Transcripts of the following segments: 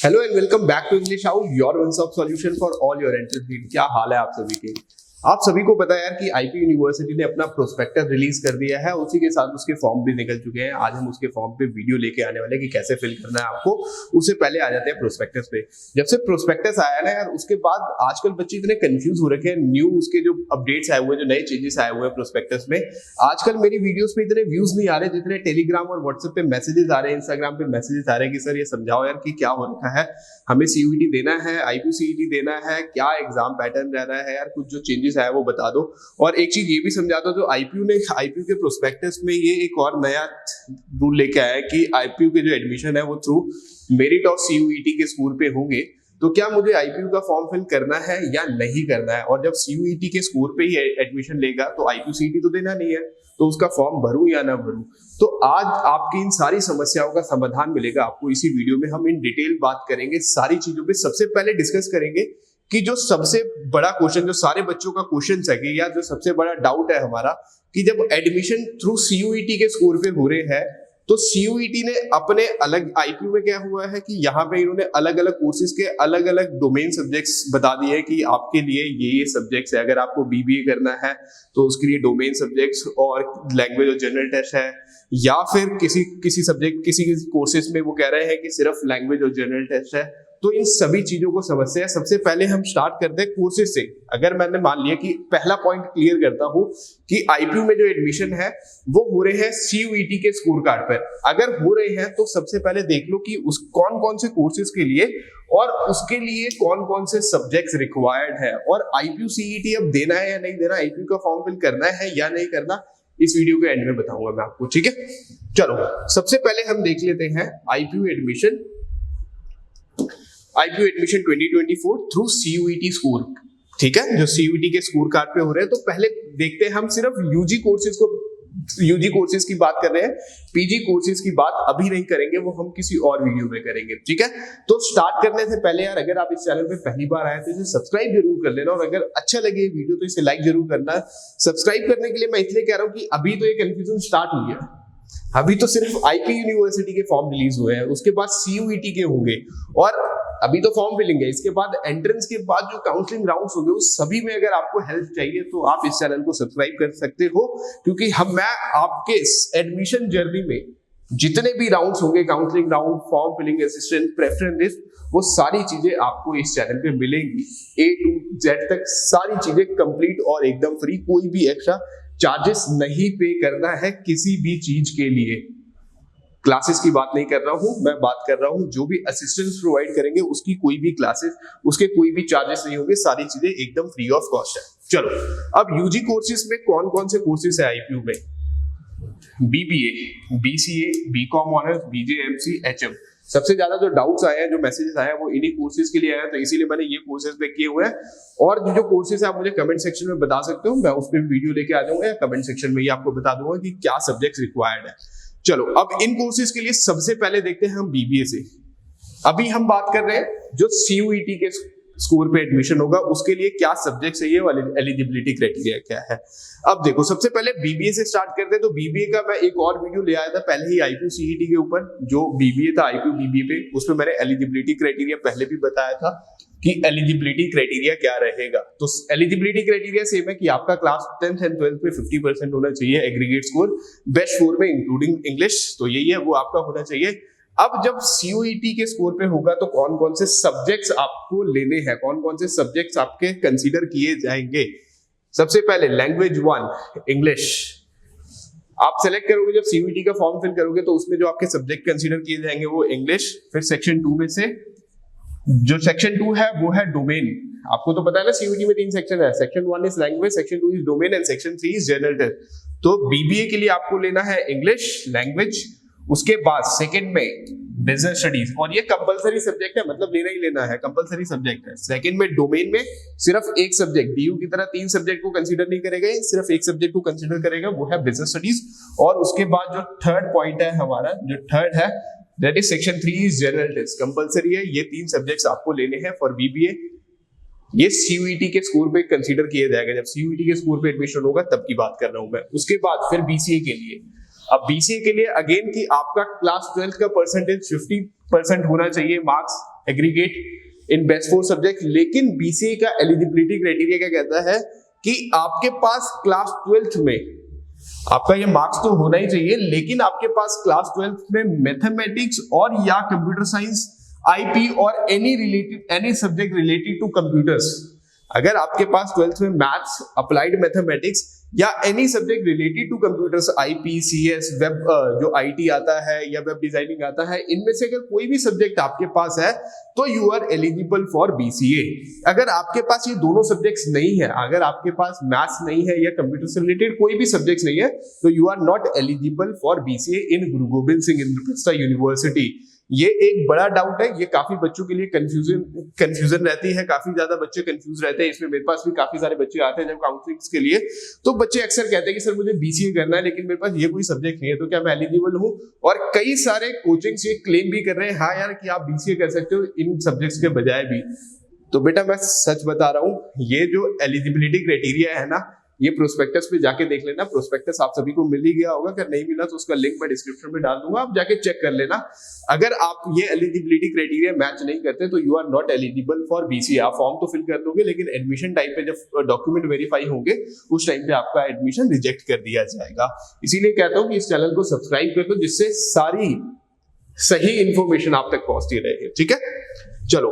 Hello and welcome back to English House, your one stop solution for all your entrance need. क्या हाल है आप सभी के? आप सभी को पता है यार कि आईपी यूनिवर्सिटी ने अपना प्रोस्पेक्टस रिलीज कर दिया है, उसी के साथ उसके फॉर्म भी निकल चुके हैं। आज हम उसके फॉर्म पे वीडियो लेके आने वाले हैं कि कैसे फिल करना है आपको। उससे पहले आ जाते हैं प्रोस्पेक्टस पे। जब से प्रोस्पेक्टस आया ना यार, उसके बाद आजकल बच्चे इतने कंफ्यूज हो रखे हैं। न्यू उसके जो अपडेट्स आए हुए हैं, जो नए चेंजेस आए हुए हैं प्रोस्पेक्टस में, आजकल मेरी वीडियोस पे इतने व्यूज नहीं आ रहे जितने टेलीग्राम और व्हाट्सएप पे मैसेजेस आ रहे हैं, इंस्टाग्राम पे मैसेजेस आ रहे हैं कि सर ये समझाओ यार कि क्या हो रखा है, हमें सीयूईटी देना है, आईपी सीईटी देना है, क्या एग्जाम पैटर्न रह रहा है यार, कुछ जो चेंजेस आए वो बता दो। और एक चीज ये भी समझा दो, जो आईपीयू के प्रोस्पेक्टस में ये एक और नया रूल लेके आया है कि आईपीयू के जो एडमिशन है वो थ्रू मेरिट और सीयूईटी के स्कोर पे होंगे। तो क्या मुझे आईपीयू का फॉर्म फिल करना है या नहीं करना है? और जब सीयूईटी के स्कोर पे ही एडमिशन लेगा तो आईपीयू सीईटी तो देना नहीं है, तो उसका फॉर्म भरूं या ना भरूं? तो आज आपकी इन सारी समस्याओं का समाधान मिलेगा आपको इसी वीडियो में। हम इन डिटेल बात करेंगे सारी चीजों पे। सबसे पहले डिस्कस करेंगे कि जो सबसे बड़ा क्वेश्चन, जो सारे बच्चों का क्वेश्चन है कि या जो सबसे बड़ा डाउट है हमारा, कि जब एडमिशन थ्रू सीयूईटी के स्कोर पे हो रहे हैं तो सीयूईटी ने अपने अलग, आईपीयू में क्या हुआ है कि यहाँ पे इन्होंने अलग अलग कोर्सेज के अलग अलग डोमेन सब्जेक्ट्स बता दिए हैं कि आपके लिए ये सब्जेक्ट्स है। अगर आपको बीबीए करना है तो उसके लिए डोमेन सब्जेक्ट्स और लैंग्वेज और जनरल टेस्ट है, या फिर किसी सब्जेक्ट किसी कोर्सेज में वो कह रहे हैं कि सिर्फ लैंग्वेज और जनरल टेस्ट है। तो इन सभी चीजों को समझते हैं। सबसे पहले हम स्टार्ट करते हैं कोर्सेज से। अगर मैंने मान लिया कि पहला पॉइंट क्लियर करता हूं कि आईपीयू में जो एडमिशन है वो हो रहे हैं सीयूईटी के स्कोर कार्ड पर। अगर हो रहे हैं तो सबसे पहले देख लो कि उस कौन कौन से कोर्सेज के लिए और उसके लिए कौन कौन से सब्जेक्ट्स रिक्वायर्ड है, और आईपीयू सीईटी अब देना है या नहीं देना, आईपीयू का फॉर्म फिल करना है या नहीं करना, इस वीडियो के एंड में बताऊंगा मैं आपको। ठीक है, चलो सबसे पहले हम देख लेते हैं IPU admission 2024 through CUET score. ठीक है, जो सीयूईटी के स्कोर कार्ड पे हो रहे हैं। तो पहले देखते हैं, हम सिर्फ यूजी कोर्सेज की बात कर रहे हैं, पीजी कोर्सेज की बात अभी नहीं करेंगे, वो हम किसी और वीडियो में करेंगे। ठीक है, तो स्टार्ट करने से पहले यार, अगर आप इस चैनल पे पहली बार आए तो इसे सब्सक्राइब जरूर कर लेना, और अगर अच्छा लगे ये वीडियो तो इसे लाइक जरूर करना। सब्सक्राइब करने के लिए मैं इसलिए कह रहा हूं कि अभी तो ये कंफ्यूजन स्टार्ट हुई है। अभी तो सिर्फ आईपी यूनिवर्सिटी के फॉर्म रिलीज हुए हैं, उसके बाद सीयूईटी के होंगे, और अभी तो फॉर्म फिलिंग है। इसके बाद एंट्रेंस के बाद जो काउंसलिंग राउंड्स होंगे उस सभी में अगर आपको हेल्प चाहिए तो आप इस चैनल को सब्सक्राइब कर सकते हो, क्योंकि मैं आपके एडमिशन जर्नी में जितने भी राउंड्स होंगे, counselling round, form filling, assistant, preference list, वो सारी चीजें आपको इस चैनल पे मिलेंगी। A to Z तक सारी चीजें कंप्लीट और एकदम फ्री। कोई भी एक्स्ट्रा चार्जेस नहीं पे करना है किसी भी चीज के लिए। क्लासेस की बात नहीं कर रहा हूं, मैं बात कर रहा हूं जो भी असिस्टेंस प्रोवाइड करेंगे उसकी कोई भी क्लासेस, उसके कोई भी चार्जेस नहीं होंगे, सारी चीजें एकदम फ्री ऑफ कॉस्ट है। चलो, अब यूजी कोर्सेज में कौन कौन से कोर्सेज है आईपीयू में? BBA, BCA, BCom honours, BJMC, HM. सबसे ज्यादा जो डाउट्स आए हैं, जो मैसेजेस आए हैं, वो इन्हीं कोर्सेज के लिए आए हैं, तो इसीलिए मैंने ये कोर्सेज पे किए हुए हैं। और जो कोर्सेज है आप मुझे कमेंट सेक्शन में बता सकते हो, मैं उस पर वीडियो लेके आ जाऊंगा, या कमेंट सेक्शन में ही आपको बता दूंगा कि क्या सब्जेक्ट्स रिक्वायर्ड है। चलो, अब इन कोर्सेज के लिए सबसे पहले देखते हैं हम बीबीए से। अभी हम बात कर रहे हैं जो सीयूईटी के स्कोर पे एडमिशन होगा उसके लिए क्या सब्जेक्ट चाहिए, वाली एलिजिबिलिटी क्राइटेरिया क्या है। अब देखो, सबसे पहले बीबीए से स्टार्ट करते हैं। तो बीबीए का मैं एक और वीडियो ले आया था पहले ही आईपीयू सीईटी के ऊपर, जो बीबीए था आईपीयू बीबीए पे, उसमें मैंने एलिजिबिलिटी क्राइटेरिया पहले भी बताया था कि एलिजिबिलिटी क्राइटेरिया क्या रहेगा। तो एलिजिबिलिटी क्राइटेरिया सेम है कि आपका क्लास 10th एंड 12th में 50% होना चाहिए एग्रीगेट स्कोर, बेस्ट 4 में इंक्लूडिंग इंग्लिश, तो यही है, वो आपका होना चाहिए। अब जब सीयूईटी के स्कोर पे होगा तो कौन कौन से सब्जेक्ट्स आपको लेने हैं, कौन कौन से सब्जेक्ट्स आपके कंसीडर किए जाएंगे? सबसे पहले लैंग्वेज 1 इंग्लिश आप सेलेक्ट करोगे। जब सीयूईटी का फॉर्म फिल करोगे तो उसमें जो आपके सब्जेक्ट कंसीडर किए जाएंगे वो इंग्लिश। फिर सेक्शन 2 में से जो सेक्शन 2 है वो है डोमेन। आपको तो पता है ना, सीयूईटी में 3 सेक्शन है, section 1 is language, section 2 is domain and section 3 is general test. तो बीबीए के लिए आपको लेना है इंग्लिश, लैंग्वेज। उसके बाद सेकंड में बिजनेस स्टडीज, और ये कंपलसरी सब्जेक्ट है, मतलब लेना ही लेना है, कंपलसरी सब्जेक्ट है। सेकंड में डोमेन में सिर्फ एक सब्जेक्ट, डीयू की तरह 3 सब्जेक्ट को कंसीडर नहीं करेगा, सिर्फ एक सब्जेक्ट को कंसीडर करेगा, वो है बिजनेस स्टडीज। और उसके बाद जो थर्ड पॉइंट है हमारा, जो थर्ड है, that is section 3 is general test, compulsory है। ये 3 सब्जेक्ट्स आपको लेने हैं फॉर बीबीए। ये सीयूईटी के स्कोर पे कंसीडर किया जाएगा, जब सीयूईटी के स्कोर पे एडमिशन होगा तब की बात कर रहा हूं मैं। उसके बाद फिर बीसीए के लिए, अब बीसीए के लिए अगेन कि आपका क्लास 12th का परसेंटेज 50% होना चाहिए marks aggregate in best 4 subject. लेकिन बीसीए का एलिजिबिलिटी क्राइटेरिया क्या कहता है कि आपके पास क्लास 12th में आपका ये मार्क्स तो होना ही चाहिए, लेकिन आपके पास क्लास 12th में मैथमेटिक्स और या कंप्यूटर साइंस, आईपी और any subject related to computers, अगर आपके पास 12th में मैथ्स, अप्लाइड मैथमेटिक्स या any subject related to computers, IP, CS, वेब जो आईटी आता है या वेब डिजाइनिंग आता है, इनमें से अगर कोई भी सब्जेक्ट आपके पास है तो you are eligible for BCA. अगर आपके पास ये दोनों सब्जेक्ट्स नहीं है, अगर आपके पास मैथ्स नहीं है या कंप्यूटर से रिलेटेड कोई भी सब्जेक्ट नहीं है, तो you are not eligible for BCA in Guru Gobind Singh Indraprastha university. ये एक बड़ा डाउट है, ये काफी बच्चों के लिए कंफ्यूजन रहती है, काफी ज्यादा बच्चे कंफ्यूज रहते हैं इसमें। मेरे पास भी काफी सारे बच्चे आते हैं जब काउंसलिंग के लिए, तो बच्चे अक्सर कहते हैं कि सर मुझे बीसीए करना है लेकिन मेरे पास ये कोई सब्जेक्ट नहीं है, तो क्या मैं एलिजिबल हूँ? और कई सारे कोचिंग्स ये क्लेम भी कर रहे हैं, हाँ यार कि आप बीसीए कर सकते हो इन सब्जेक्ट्स के बजाय भी। तो बेटा मैं सच बता रहा हूँ, ये जो एलिजिबिलिटी क्राइटेरिया है ना, ये प्रोस्पेक्टस पे जाके देख लेना। प्रोस्पेक्टस आप सभी को मिल ही गया होगा, अगर नहीं मिला तो उसका लिंक मैं डिस्क्रिप्शन में डाल दूंगा, आप जाके चेक कर लेना। अगर आप ये एलिजिबिलिटी क्राइटेरिया मैच नहीं करते तो you are not eligible for BCA. आप फॉर्म तो फिल कर दोगे, लेकिन एडमिशन टाइम पे जब डॉक्यूमेंट वेरीफाई होंगे उस टाइम पे आपका एडमिशन रिजेक्ट कर दिया जाएगा। इसीलिए कहता हूं कि इस चैनल को सब्सक्राइब कर दो, जिससे सारी सही इंफॉर्मेशन आप तक पहुंचती रहे। ठीक है, चलो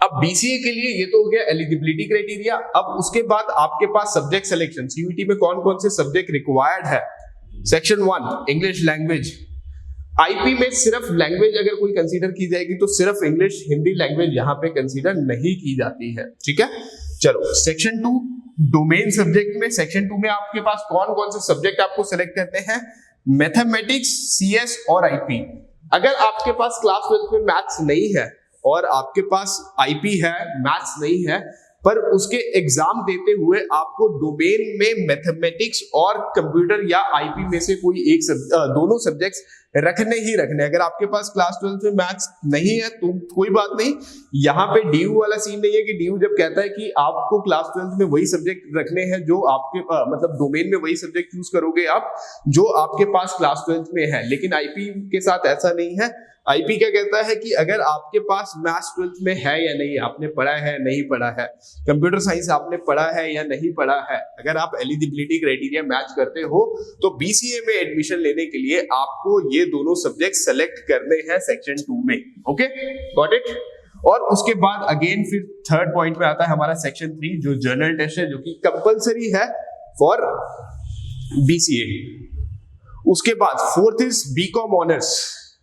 अब बीसीए के लिए ये तो हो गया एलिजिबिलिटी क्राइटेरिया। अब उसके बाद आपके पास सब्जेक्ट सिलेक्शन, सीयूईटी में कौन कौन से सब्जेक्ट रिक्वायर्ड है। Section 1 English language. आईपी में सिर्फ लैंग्वेज अगर कोई कंसीडर की जाएगी तो सिर्फ इंग्लिश, हिंदी लैंग्वेज यहां पे कंसीडर नहीं की जाती है। ठीक है, चलो सेक्शन 2 डोमेन सब्जेक्ट में, सेक्शन 2 में आपके पास कौन कौन से सब्जेक्ट आपको सिलेक्ट करने हैं, मैथमेटिक्स, सीएस और आईपी। अगर आपके पास क्लास 12 में मैथ्स नहीं है और आपके पास आईपी है, मैथ्स नहीं है, पर उसके एग्जाम देते हुए आपको डोमेन में मैथमेटिक्स और कंप्यूटर या आईपी में से कोई एक दोनों सब्जेक्ट्स रखने ही रखने। अगर आपके पास क्लास 12 में मैथ्स नहीं है तो कोई बात नहीं, यहाँ पे डीयू वाला सीन नहीं है कि डीयू जब कहता है कि आपको क्लास 12 में वही सब्जेक्ट रखने हैं जो आपके मतलब डोमेन में वही सब्जेक्ट चूज करोगे आप जो आपके पास क्लास 12 में है। लेकिन आईपी के साथ ऐसा नहीं है। आईपी क्या कहता है कि अगर आपके पास मैथ्स 12th में है या नहीं, आपने पढ़ा है नहीं पढ़ा है, कंप्यूटर साइंस आपने पढ़ा है या नहीं पढ़ा है, अगर आप एलिजिबिलिटी क्राइटेरिया मैच करते हो तो बीसीए में एडमिशन लेने के लिए आपको ये दोनों सब्जेक्ट सेलेक्ट करने हैं सेक्शन 2 में। Okay, got it. और उसके बाद अगेन फिर थर्ड पॉइंट में आता है हमारा सेक्शन 3 जो जर्नल टेस्ट है, जो कि कंपलसरी है फॉर बीसीए। उसके बाद fourth is BCom honours.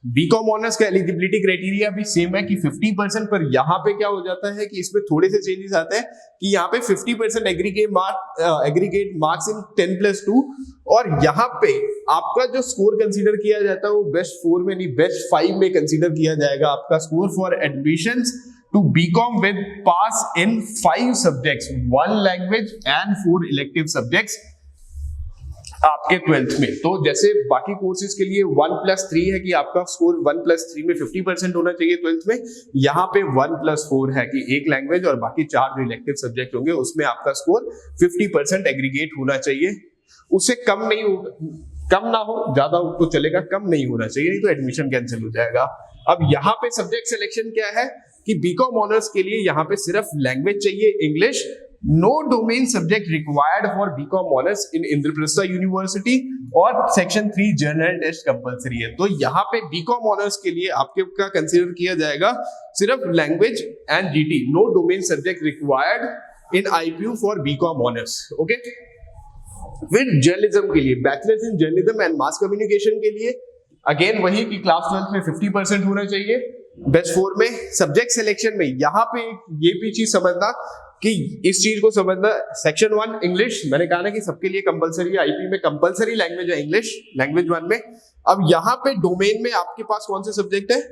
BCom honours का एलिजिबिलिटी क्राइटेरिया भी सेम है कि 50%, पर यहाँ पे क्या हो जाता है कि इसमें थोड़े से चेंजेस आते हैं कि यहाँ पे 50% एग्रीगेट मार्क्स इन 10+2, और यहाँ पे आपका जो स्कोर कंसीडर किया जाता है वो बेस्ट 4 में नहीं बेस्ट 5 में कंसीडर किया जाएगा। आपका score for admissions to BCom with pass in 5 सब्जेक्ट्स, 1 लैंग्वेज एंड 4 इलेक्टिव सब्जेक्ट्स आपके 12th में। तो जैसे बाकी कोर्सेज के लिए 1+3 है कि आपका स्कोर 1+3 में 50% होना चाहिए 12th में, यहाँ पे 1+4 है कि 1 लैंग्वेज और बाकी 4 जो इलेक्टिव सब्जेक्ट होंगे उसमें आपका स्कोर 50% एग्रीगेट होना चाहिए। उससे कम नहीं हो, कम ना हो, ज्यादा हो तो चलेगा, कम नहीं होना चाहिए, नहीं तो एडमिशन कैंसिल हो जाएगा। अब यहाँ पे सब्जेक्ट सिलेक्शन क्या है कि बीकॉम ऑनर्स के लिए यहाँ पे सिर्फ लैंग्वेज चाहिए English, no domain subject required for BCom honours in Indraprastha university, और सेक्शन 3 जर्नल टेस्ट कंपलसरी है। तो यहाँ पे बीकॉम ऑनर्स के लिए आपके का कंसीडर किया जाएगा सिर्फ language and GT, no domain subject required in IPU for BCom honours. Okay, फिर जर्नलिज्म के लिए bachelors in journalism and mass communication के लिए अगेन वही कि क्लास 12 में 50% होना चाहिए बेस्ट 4 में। सब्जेक्ट सिलेक्शन में यहाँ पे ये भी चीज समझना कि इस चीज को समझना, सेक्शन 1 इंग्लिश, मैंने कहा ना कि सबके लिए कंपलसरी है, आईपी में कंपलसरी लैंग्वेज है इंग्लिश, लैंग्वेज 1 में। अब यहाँ पे डोमेन में आपके पास कौन से सब्जेक्ट है,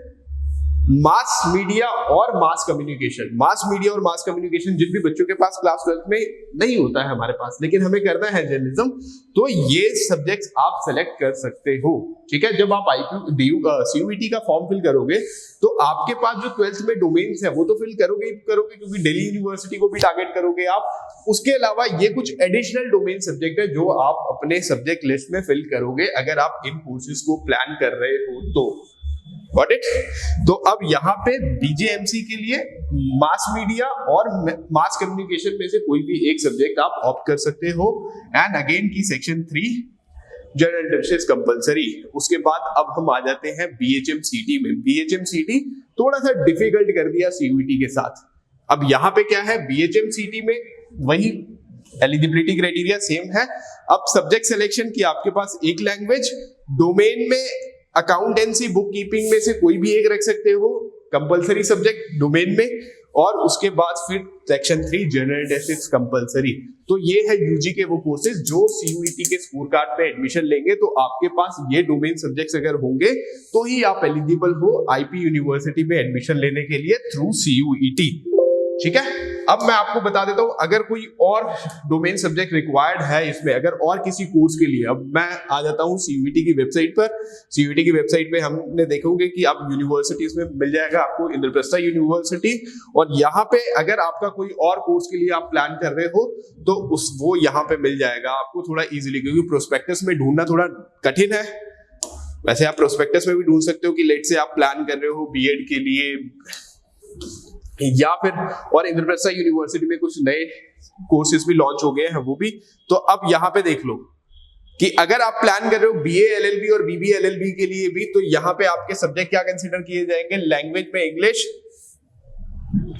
मास मीडिया और मास कम्युनिकेशन। मास मीडिया और मास कम्युनिकेशन जिन भी बच्चों के पास क्लास 12 में नहीं होता है हमारे पास, लेकिन हमें करना है जर्नलिज्म, तो ये सब्जेक्ट्स आप सेलेक्ट कर सकते हो। ठीक है, जब आप सीयूईटी का फॉर्म फिल करोगे तो आपके पास जो 12th में डोमेन्स है वो तो फिल करोगे क्योंकि दिल्ली यूनिवर्सिटी को भी टारगेट करोगे आप। उसके अलावा ये कुछ एडिशनल डोमेन सब्जेक्ट है जो आप अपने सब्जेक्ट लिस्ट में फिल करोगे अगर आप इन कोर्सेज को प्लान कर रहे हो तो। Got it? तो अब यहाँ पे बीजेएमसी के लिए मास मीडिया और मास कम्युनिकेशन में से कोई भी एक सब्जेक्ट आप ऑप्ट कर सकते हो। एंड अगेन की सेक्शन 3 जनरल इंटरेस्ट कंपलसरी। उसके बाद अब हम आ जाते हैं बीएचएमसीटी में। बीएचएमसीटी थोड़ा सा डिफिकल्ट कर दिया सीयूईटी के साथ। अब यहाँ पे क्या है, बीएचएमसीटी में वही एलिजिबिलिटी क्राइटेरिया सेम है। अब सब्जेक्ट सिलेक्शन की आपके पास एक लैंग्वेज, डोमेन में अकाउंटेंसी बुक कीपिंग में से कोई भी एक रख सकते हो, कंपलसरी सब्जेक्ट डोमेन में, और उसके बाद फिर सेक्शन 3 जनरल इंटरेस्ट कंपलसरी। तो ये है यूजी के वो कोर्सेज जो सीयूईटी के स्कोर कार्ड पे एडमिशन लेंगे तो आपके पास ये डोमेन सब्जेक्ट्स अगर होंगे तो ही आप एलिजिबल हो आईपी यूनिवर्सिटी में एडमिशन लेने के लिए थ्रू सीयूईटी। ठीक है, अब मैं आपको बता देता हूं अगर कोई और डोमेन सब्जेक्ट रिक्वायर्ड है इसमें, अगर और किसी कोर्स के लिए। अब मैं आ जाता हूं सीयूईटी की वेबसाइट पर। सीयूईटी की वेबसाइट पे हमने देखोगे कि आप यूनिवर्सिटीज में मिल जाएगा आपको इंद्रप्रस्थ यूनिवर्सिटी, और यहाँ पे अगर आपका कोई और कोर्स के लिए आप प्लान कर रहे हो तो वो यहाँ पे मिल जाएगा आपको थोड़ा इजीली, क्योंकि प्रोस्पेक्टस में ढूंढना थोड़ा कठिन है। वैसे आप प्रोस्पेक्टस में भी ढूंढ सकते हो कि लेट से आप प्लान कर रहे हो बीएड के लिए या फिर, और इंद्रप्रस्थ यूनिवर्सिटी में कुछ नए कोर्सेज भी लॉन्च हो गए हैं वो भी। तो अब यहाँ पे देख लो कि अगर आप प्लान कर रहे हो बीए एलएलबी और बीबीए एलएलबी के लिए भी, तो यहाँ पे आपके सब्जेक्ट क्या कंसीडर किए जाएंगे, लैंग्वेज में इंग्लिश,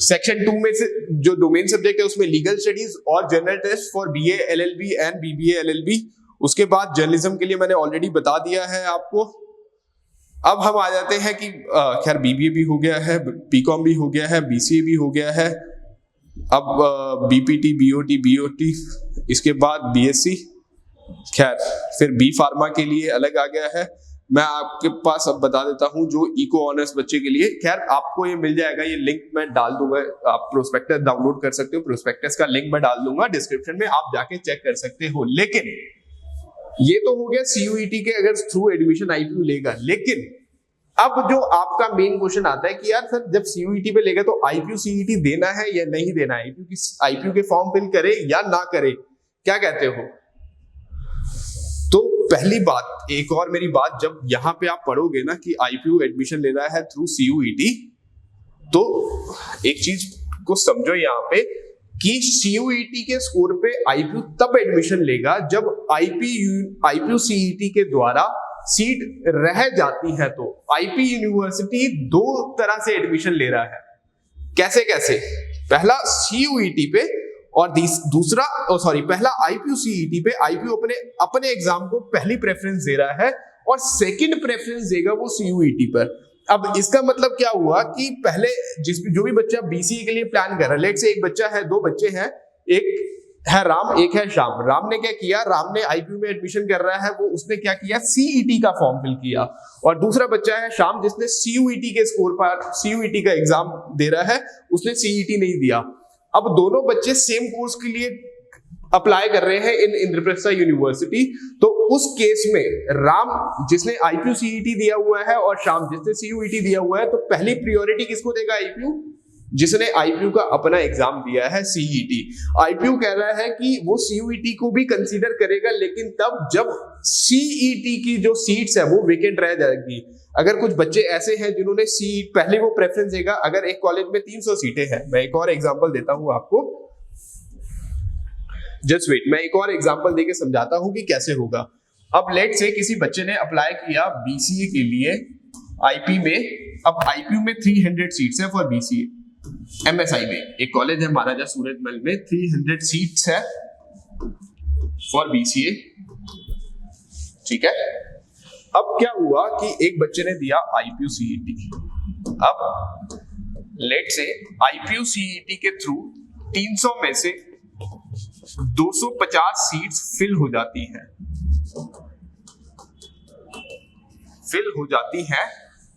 सेक्शन 2 में से जो डोमेन सब्जेक्ट है उसमें लीगल स्टडीज और general test for BA LLB and BBA LLB. उसके बाद जर्नलिज्म के लिए मैंने ऑलरेडी बता दिया है आपको। अब हम आ जाते हैं कि खैर बीबीए भी हो गया है, बीकॉम भी हो गया है, बीसीए भी हो गया है, अब बीपीटी, बीओटी, बीओटी, इसके बाद बीएससी, खैर फिर बी फार्मा के लिए अलग आ गया है। मैं आपके पास अब बता देता हूं जो इको ऑनर्स बच्चे के लिए, खैर आपको ये मिल जाएगा, ये लिंक मैं डाल दूंगा, आप प्रोस्पेक्टस डाउनलोड कर सकते हो, प्रोस्पेक्टस का लिंक मैं डाल दूंगा डिस्क्रिप्शन में, आप जाके चेक कर सकते हो। लेकिन ये तो हो गया सीयूईटी के अगर थ्रू एडमिशन आईपीयू लेगा। लेकिन अब जो आपका मेन क्वेश्चन आता है कि यार सर जब सीयूईटी पे लेगा तो आईपीयू सीईटी देना है या नहीं देना है, आईपीयू के फॉर्म फिल करे या ना करे, क्या कहते हो? तो पहली बात, एक और मेरी बात, जब यहां पे आप पढ़ोगे ना कि आईपीयू एडमिशन लेना है थ्रू सीयूईटी, तो एक चीज को समझो यहां पे कि सीयूईटी के स्कोर पे आईपीयू तब एडमिशन लेगा जब आईपीयू सीईटी के द्वारा सीट रह जाती है। तो आईपी यूनिवर्सिटी दो तरह से एडमिशन ले रहा है। कैसे कैसे? पहला सीयूईटी पे और दूसरा पहला आईपीयू सीईटी पे। आईपीयू अपने एग्जाम को पहली प्रेफरेंस दे रहा है और सेकंड प्रेफरेंस देगा वो सीयूईटी पर। अब इसका मतलब क्या हुआ कि पहले जो भी बच्चा बीसीए के लिए प्लान कर रहा है, लेट से एक बच्चा है, दो बच्चे हैं, एक है राम, एक है श्याम। राम ने क्या किया, राम ने आईपीयू में एडमिशन कर रहा है, वो उसने क्या किया, सीईटी का फॉर्म फिल किया। और दूसरा बच्चा है श्याम जिसने सीयूईटी के स्कोर पर सीयूईटी का एग्जाम दे रहा है, उसने सीईटी नहीं दिया। अब दोनों बच्चे सेम कोर्स के लिए अप्लाई कर रहे हैं इन इंद्रप्रस्थ यूनिवर्सिटी। तो उस केस में राम जिसने आईपीयू सीईटी दिया हुआ है और श्याम जिसने सीयूईटी दिया हुआ है, तो पहली प्रायोरिटी किसको देगा आईपीयू? जिसने आईपीयू का अपना एग्जाम दिया है सीईटी। आईपीयू कह रहा है कि वो सीयूईटी को भी कंसीडर करेगा, लेकिन तब जब सीईटी की जो सीट्स है वो वेकेंट रह जाएगी। अगर कुछ बच्चे ऐसे हैं जिन्होंने सीट पहले, वो प्रेफरेंस देगा। अगर एक कॉलेज में 300 सीटें हैं, मैं एक और एग्जांपल देता हूं आपको, जस्ट वेट, मैं एक और एग्जांपल देके समझाता हूं कि कैसे होगा। अब लेट से किसी बच्चे ने अप्लाई किया बीसीए के लिए आईपी में। अब आईपीयू में 300 सीट्स है फॉर बीसीए। एमएसआई में एक कॉलेज है महाराजा सूरजमल में, 300 सीट्स है फॉर बीसीए। ठीक है, अब क्या हुआ कि एक बच्चे ने दिया आईपीयू सीईटी। अब लेट से आईपीयू सीईटी के थ्रू 300 में से 250 सीट्स फिल हो जाती हैं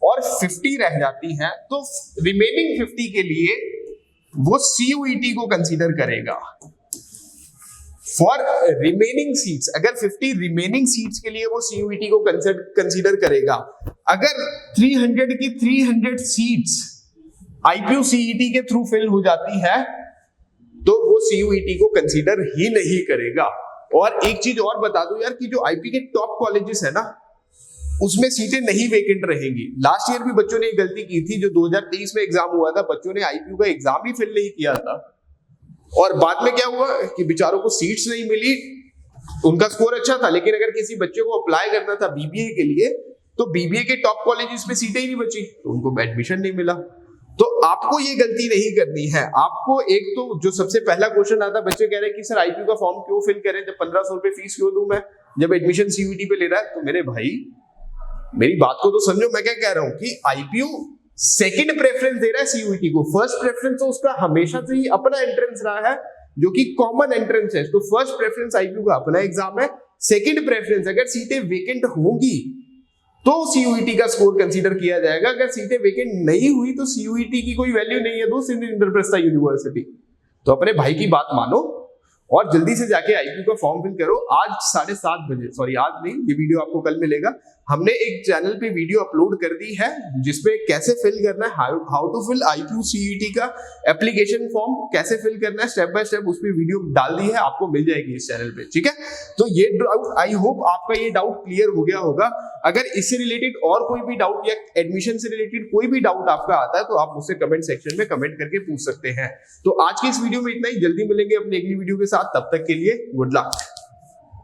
और 50 रह जाती हैं। तो रिमेनिंग 50 के लिए वो सीयूईटी को कंसीडर करेगा फॉर रिमेनिंग सीट्स। अगर 50 रिमेनिंग सीट्स के लिए वो सीयूईटी को कंसीडर करेगा। अगर 300 की 300 सीट्स आईपीयू सीईटी के थ्रू फिल हो जाती है तो वो सीयूईटी को कंसीडर ही नहीं करेगा। और एक चीज और बता दूं यार कि जो आईपी के टॉप कॉलेजेस है ना, उसमें सीटें नहीं वेकेंट रहेंगी। लास्ट ईयर भी बच्चों ने एक गलती की थी, जो 2023 में एग्जाम हुआ था, बच्चों ने आईपीयू का एग्जाम ही फिल नहीं किया था और बाद में क्या हुआ कि बेचारों को सीट्स नहीं मिली। उनका स्कोर अच्छा था, लेकिन अगर किसी बच्चे को अप्लाई करना था बीबीए के लिए तो बीबीए के टॉप कॉलेजेस में सीटें ही नहीं बची, तो उनको एडमिशन नहीं मिला। तो आपको ये गलती नहीं करनी है। आपको एक तो जो सबसे पहला क्वेश्चन आता है, बच्चे कह रहे हैं कि सर आईपीयू का फॉर्म क्यों फिल करें, जब 1500 रुपए फीस क्यों दूं मैं, जब एडमिशन सीयूईटी पे ले रहा है। तो मेरे भाई मेरी बात को तो समझो, मैं क्या कह रहा हूं कि आईपीयू सेकंड प्रेफरेंस दे रहा है सीयूईटी को। फर्स्ट प्रेफरेंस तो उसका हमेशा से ही अपना एंट्रेंस रहा है, जो कि कॉमन एंट्रेंस है। तो फर्स्ट प्रेफरेंस आईपीयू का अपना एग्जाम है। सेकंड प्रेफरेंस, अगर सीटें वेकेंट होंगी तो सीयूईटी का स्कोर कंसीडर किया जाएगा। अगर सीटें वेकेंट नहीं हुई तो सीयूईटी की कोई वैल्यू नहीं है दोस्त, इंद्रप्रस्थ यूनिवर्सिटी। तो अपने भाई की बात मानो और जल्दी से जाके आईपीयू का फॉर्म फिल करो। आज 7:30 बजे, सॉरी आज नहीं, ये वीडियो आपको कल मिलेगा, हमने एक चैनल पे वीडियो अपलोड कर दी है जिसपे कैसे फिल करना है, how to fill IPU CUET का एप्लीकेशन फॉर्म कैसे फिल करना है, स्टेप बाय स्टेप उस पे वीडियो डाल दी है, आपको मिल जाएगी इस चैनल पे, ठीक है। तो ये डाउट, आई होप आपका ये डाउट क्लियर हो गया होगा। अगर इससे रिलेटेड और कोई भी डाउट या एडमिशन से रिलेटेड कोई भी डाउट आपका आता है तो आप मुझसे कमेंट सेक्शन में कमेंट करके पूछ सकते हैं। तो आज की इस वीडियो में इतना ही, जल्दी मिलेंगे अपनी अगली वीडियो के साथ, तब तक के लिए गुड लक।